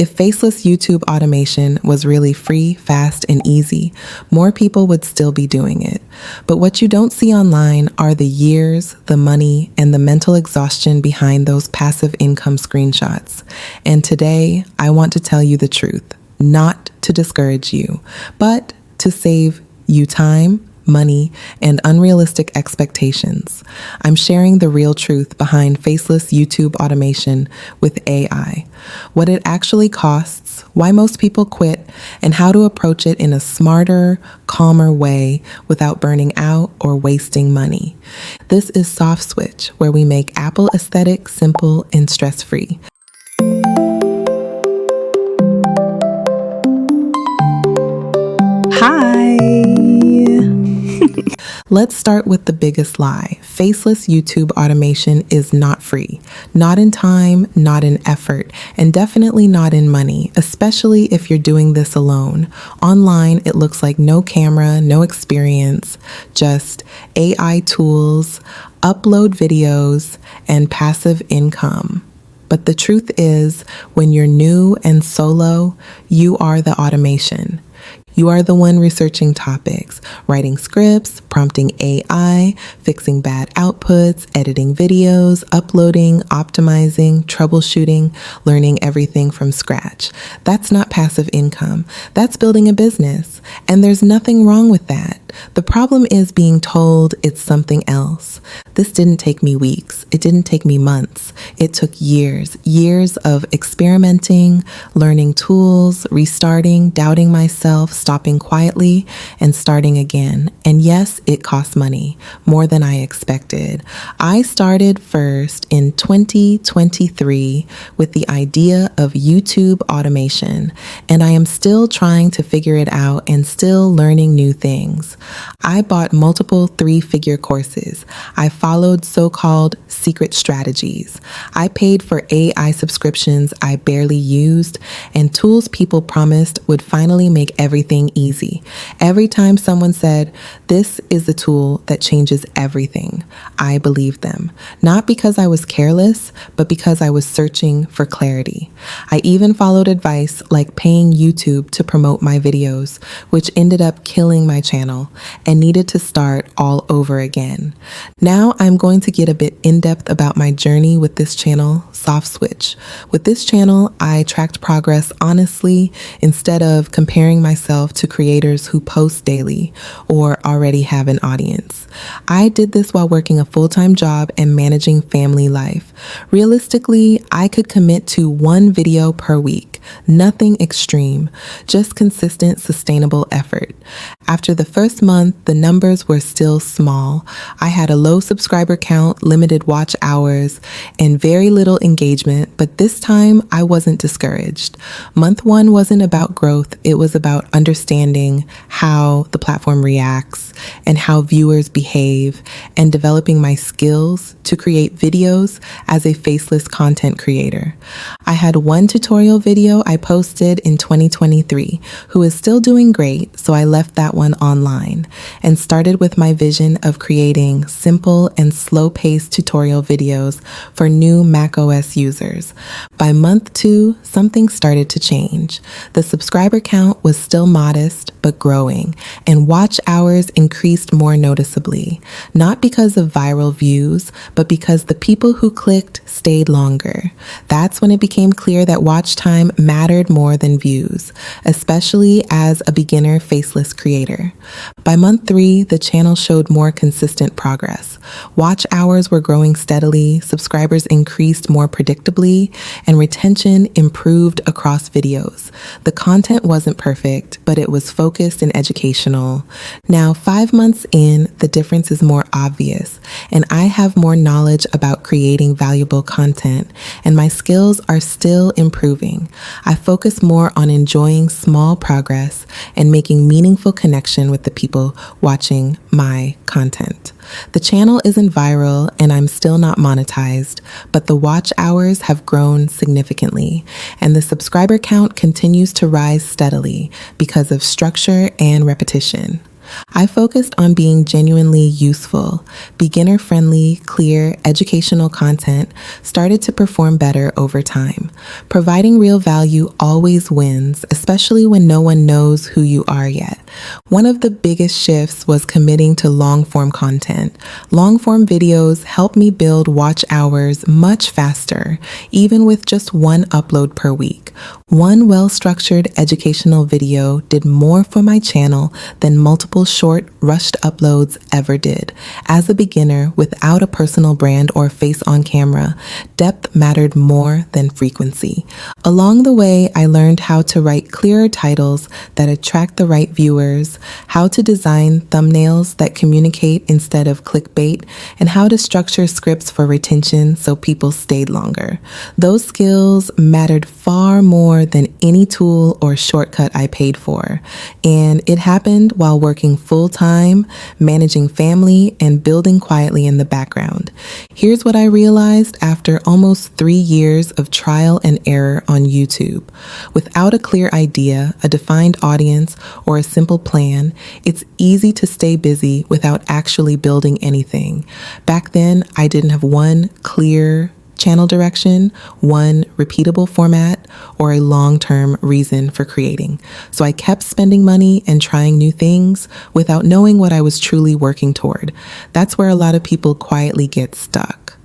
If faceless YouTube automation was really free, fast, and easy, more people would still be doing it. But what you don't see online are the years, the money, and the mental exhaustion behind those passive income screenshots. And today, I want to tell you the truth, not to discourage you, but to save you time, money, and unrealistic expectations. I'm sharing the real truth behind faceless YouTube automation with AI, what it actually costs, why most people quit, and how to approach it in a smarter, calmer way without burning out or wasting money. This is Soft Switch, where we make Apple aesthetic simple and stress-free. Hi! Let's start with the biggest lie. Faceless YouTube automation is not free. Not in time, not in effort, and definitely not in money, especially if you're doing this alone. Online, it looks like no camera, no experience, just AI tools, upload videos, and passive income. But the truth is, when you're new and solo, you are the automation. You are the one researching topics, writing scripts, prompting AI, fixing bad outputs, editing videos, uploading, optimizing, troubleshooting, learning everything from scratch. That's not passive income. That's building a business. And there's nothing wrong with that. The problem is being told it's something else. This didn't take me weeks. It didn't take me months. It took years of experimenting, learning tools, restarting, doubting myself, stopping quietly, and starting again. And yes, it cost money, more than I expected. I started first in 2023 with the idea of YouTube automation, and I am still trying to figure it out and still learning new things. I bought multiple 3-figure courses. I followed so-called secret strategies. I paid for AI subscriptions I barely used and tools people promised would finally make everything easy. Every time someone said, "This is the tool that changes everything," I believed them. Not because I was careless, but because I was searching for clarity. I even followed advice like paying YouTube to promote my videos, which ended up killing my channel and needed to start all over again. Now I'm going to get a bit in-depth about my journey with this channel, Soft Switch. With this channel, I tracked progress honestly instead of comparing myself to creators who post daily or already have an audience. I did this while working a full-time job and managing family life. Realistically, I could commit to 1 video per week. Nothing extreme, just consistent, sustainable effort. After the first month, the numbers were still small. I had a low subscriber count, limited watch hours, and very little engagement, but this time I wasn't discouraged. Month 1 wasn't about growth. It was about understanding how the platform reacts and how viewers behave and developing my skills to create videos as a faceless content creator. I had 1 tutorial video I posted in 2023 who is still doing great, so I left that one online and started with my vision of creating simple and slow-paced tutorial videos for new macOS users. By month 2, something started to change. The subscriber count was still modest, but growing, and watch hours increased more noticeably, not because of viral views, but because the people who clicked stayed longer. That's when it became clear that watch time mattered more than views, especially as a beginner faceless creator. By month 3, the channel showed more consistent progress. Watch hours were growing steadily, subscribers increased more predictably, and retention improved across videos. The content wasn't perfect, but it was focused and educational. Now, 5 months in, the difference is more obvious, and I have more knowledge about creating valuable content, and my skills are still improving. I focus more on enjoying small progress and making meaningful connection with the people watching my content. The channel isn't viral and I'm still not monetized, but the watch hours have grown significantly and the subscriber count continues to rise steadily because of structure and repetition. I focused on being genuinely useful. Beginner-friendly, clear, educational content started to perform better over time. Providing real value always wins, especially when no one knows who you are yet. One of the biggest shifts was committing to long-form content. Long-form videos help me build watch hours much faster, even with just one upload per week. One well-structured educational video did more for my channel than multiple short, rushed uploads ever did. As a beginner, without a personal brand or face on camera, depth mattered more than frequency. Along the way, I learned how to write clearer titles that attract the right viewers, how to design thumbnails that communicate instead of clickbait, and how to structure scripts for retention so people stayed longer. Those skills mattered far more than any tool or shortcut I paid for. And it happened while working full-time, managing family, and building quietly in the background. Here's what I realized after almost 3 years of trial and error on YouTube. Without a clear idea, a defined audience, or a simple plan, it's easy to stay busy without actually building anything. Back then, I didn't have one clear channel direction, one repeatable format, or a long-term reason for creating. So I kept spending money and trying new things without knowing what I was truly working toward. That's where a lot of people quietly get stuck.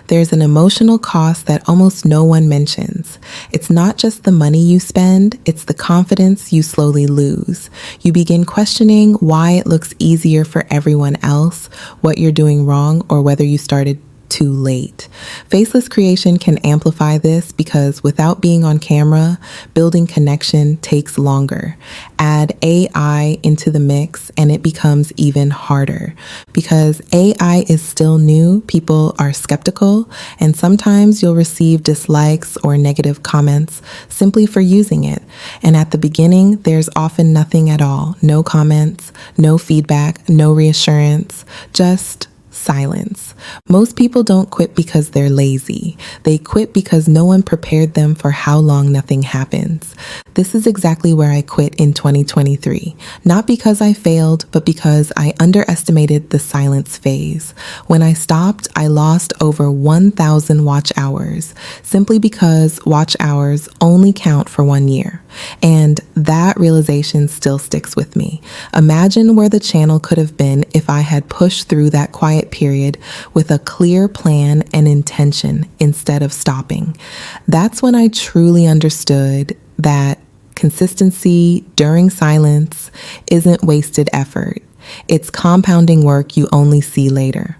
There's an emotional cost that almost no one mentions. It's not just the money you spend, it's the confidence you slowly lose. You begin questioning why it looks easier for everyone else, what you're doing wrong, or whether you started too late. Faceless creation can amplify this because without being on camera, building connection takes longer. Add AI into the mix and it becomes even harder. Because AI is still new, people are skeptical, and sometimes you'll receive dislikes or negative comments simply for using it. And at the beginning, there's often nothing at all. No comments, no feedback, no reassurance, just silence. Most people don't quit because they're lazy. They quit because no one prepared them for how long nothing happens. This is exactly where I quit in 2023. Not because I failed, but because I underestimated the silence phase. When I stopped, I lost over 1,000 watch hours, simply because watch hours only count for 1 year. And that realization still sticks with me. Imagine where the channel could have been if I had pushed through that quiet period with a clear plan and intention instead of stopping. That's when I truly understood that consistency during silence isn't wasted effort. It's compounding work you only see later.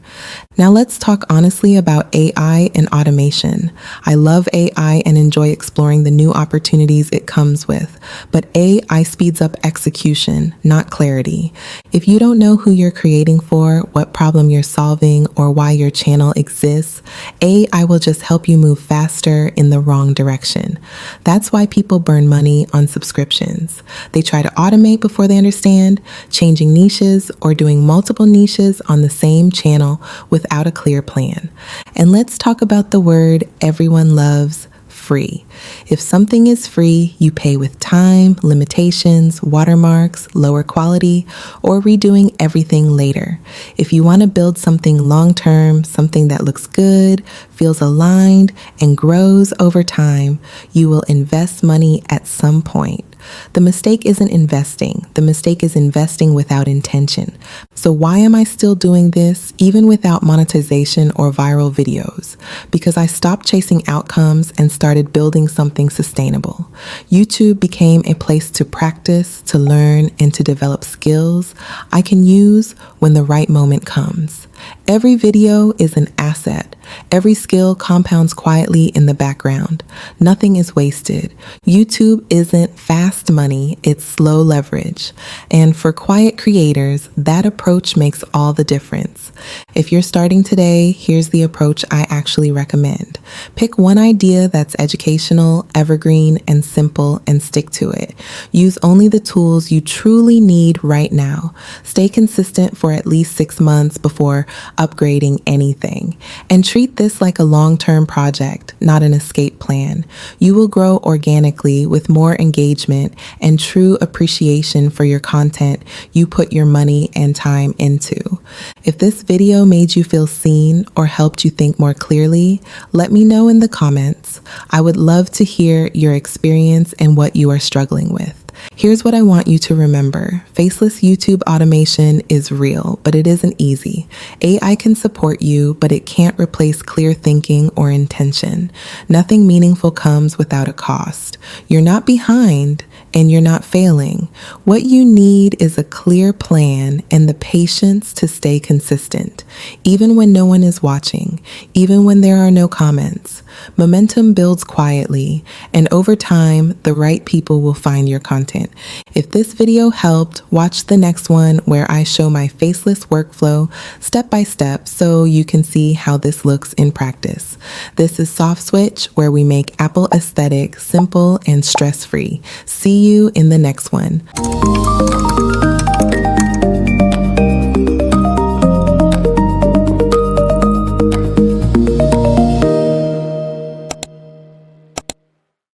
Now let's talk honestly about AI and automation. I love AI and enjoy exploring the new opportunities it comes with, but AI speeds up execution, not clarity. If you don't know who you're creating for, what problem you're solving, or why your channel exists, AI will just help you move faster in the wrong direction. That's why people burn money on subscriptions. They try to automate before they understand, changing niches or doing multiple niches on the same channel without a clear plan. And let's talk about the word everyone loves, free. If something is free, you pay with time, limitations, watermarks, lower quality, or redoing everything later. If you want to build something long-term, something that looks good, feels aligned, and grows over time, you will invest money at some point. The mistake isn't investing. The mistake is investing without intention. So why am I still doing this, even without monetization or viral videos? Because I stopped chasing outcomes and started building something sustainable. YouTube became a place to practice, to learn, and to develop skills I can use when the right moment comes. Every video is an asset. Every skill compounds quietly in the background. Nothing is wasted. YouTube isn't fast money, it's slow leverage. And for quiet creators, that approach makes all the difference. If you're starting today, here's the approach I actually recommend. Pick one idea that's educational, evergreen, and simple, and stick to it. Use only the tools you truly need right now. Stay consistent for at least 6 months before upgrading anything. And treat this like a long-term project, not an escape plan. You will grow organically with more engagement and true appreciation for your content you put your money and time into. If this video made you feel seen or helped you think more clearly, let me know in the comments. I would love to hear your experience and what you are struggling with. Here's what I want you to remember. Faceless YouTube automation is real, but it isn't easy. AI can support you, but it can't replace clear thinking or intention. Nothing meaningful comes without a cost. You're not behind, and you're not failing. What you need is a clear plan and the patience to stay consistent, even when no one is watching, even when there are no comments. Momentum builds quietly, and over time, the right people will find your content. If this video helped, watch the next one where I show my faceless workflow step by step so you can see how this looks in practice. This is Soft Switch, where we make Apple aesthetic simple and stress-free. See you in the next one.